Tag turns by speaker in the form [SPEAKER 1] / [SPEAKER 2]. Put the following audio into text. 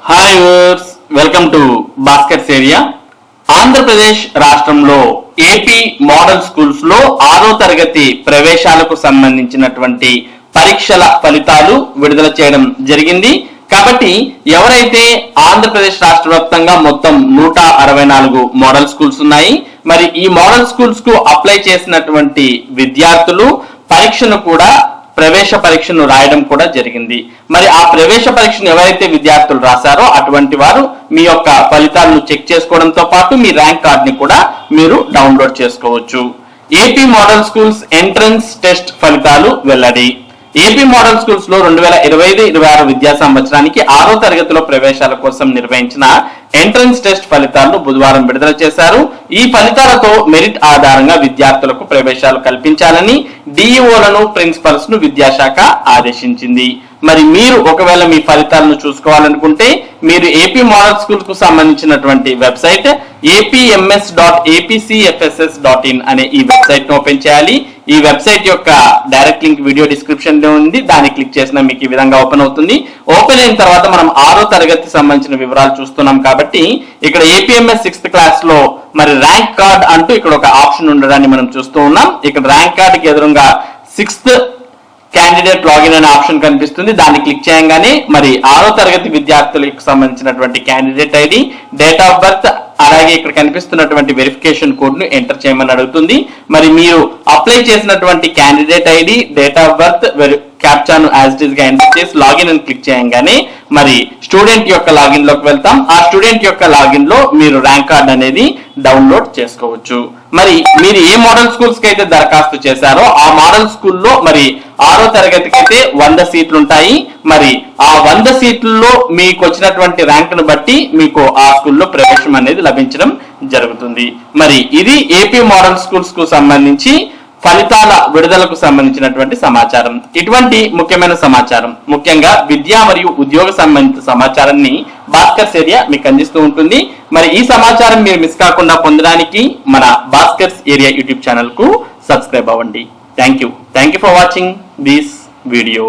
[SPEAKER 1] Hi viewers, welcome to baskets area. Andhra Pradesh రాష్ట్రంలో AP model schools లో 6వ తరగతి ప్రవేశాలకు సంబంధించినటువంటి పరీక్షల ఫలితాలు విడుదల చేయడం జరిగింది. కాబట్టి ఎవరైతే ఆంధ్రప్రదేశ్ రాష్ట్ర వ్యాప్తంగా మొత్తం 164 మోడల్ స్కూల్స్ ఉన్నాయి, మరి ఈ మోడల్ స్కూల్స్ కు అప్లై చేసినటువంటి విద్యార్థులు ప్రవేశ పరీక్షను రాయడం కూడా జరిగింది. మరి ఆ ప్రవేశ పరీక్షను ఎవరైతే విద్యార్థులు రాశారో అటువంటి వారు మీ యొక్క ఫలితాలను చెక్ చేసుకోవడంతో పాటు మీ ర్యాంక్ కార్డ్ ని కూడా మీరు డౌన్లోడ్ చేసుకోవచ్చు. AP model schools entrance test ఫలితాలు వెల్లడి. ఏపీ మోడల్ స్కూల్స్ లో 2025-26 విద్యా సంవత్సరానికి 6వ తరగతిలో ప్రవేశాల కోసం నిర్వహించిన ఎంట్రన్స్ టెస్ట్ ఫలితాలను బుధవారం విడుదల చేశారు. ఈ ఫలితాలతో మెరిట్ ఆధారంగా విద్యార్థులకు ప్రవేశాలు కల్పించాలని డిఈఓలను, ప్రిన్సిపల్స్ ను విద్యాశాఖ ఆదేశించింది. మరి మీరు ఒకవేళ మీ ఫలితాలను చూసుకోవాలనుకుంటే మీరు ఏపీ మోడల్ స్కూల్ కు సంబంధించినటువంటి వెబ్సైట్ apms.apcfss.in అనే ఈ వెబ్సైట్ ను ఓపెన్ చేయాలి. ఈ వెబ్సైట్ యొక్క డైరెక్ట్ లింక్ వీడియో డిస్క్రిప్షన్ లో ఉంది. దాన్ని క్లిక్ చేసినా మీకు ఈ విధంగా ఓపెన్ అవుతుంది. ఓపెన్ అయిన తర్వాత మనం 6వ తరగతి సంబంధించిన వివరాలు చూస్తున్నాం కాబట్టి ఇక్కడ ఏపీఎంఎస్ 6th క్లాస్ లో మరి ర్యాంక్ కార్డ్ అంటూ ఇక్కడ ఒక ఆప్షన్ ఉండడాన్ని మనం చూస్తూ ఉన్నాం. ఇక్కడ ర్యాంక్ కార్డ్ కి ఎదురుగా 6th క్యాండిడేట్ లాగిన్ అనే ఆప్షన్ కనిపిస్తుంది. దాన్ని క్లిక్ చేయగానే మరి 6వ తరగతి విద్యార్థులకు సంబంధించినటువంటి candidate ID, date of birth, అలాగే ఇక్కడ కనిపిస్తున్నటువంటి వెరిఫికేషన్ కోడ్ ను ఎంటర్ చేయమని అడుగుతుంది. మరి మీరు అప్లై చేసినటువంటి candidate ID, date of birth, క్యాప్చాను యాజ్ ఇట్ ఈస్ గా ఎంటర్ చేసి లాగిన్ అని క్లిక్ చేయగానే మరి స్టూడెంట్ యొక్క లాగిన్ లోకి వెళ్తాం. ఆ స్టూడెంట్ యొక్క లాగిన్ లో మీరు ర్యాంక్ కార్డ్ అనేది డౌన్లోడ్ చేసుకోవచ్చు. మరి మీరు ఏ మోడల్ స్కూల్స్ కి అయితే దరఖాస్తు చేశారో ఆ మోడల్ స్కూల్లో మరి 6వ తరగతికి అయితే 100 సీట్లు ఉంటాయి. మరి ఆ 100 సీట్లలో మీకు వచ్చినటువంటి ర్యాంక్ ను బట్టి మీకు ఆ స్కూల్లో ప్రవేశం అనేది లభించడం జరుగుతుంది. మరి ఇది ఏపీ మోడల్ స్కూల్స్ కు సంబంధించి ఫలితాల విడుదలకు సంబంధించినటువంటి సమాచారం. ఇటువంటి ముఖ్యమైన సమాచారం, ముఖ్యంగా విద్యా మరియు ఉద్యోగ సంబంధిత సమాచారాన్ని బాస్కెట్స్ ఏరియా మీకు అందిస్తూ ఉంటుంది. మరి ఈ సమాచారం మీరు మిస్ కాకుండా పొందడానికి మన బాస్కెట్స్ ఏరియా యూట్యూబ్ ఛానల్ కు సబ్స్క్రైబ్ అవ్వండి. Thank you for watching this video.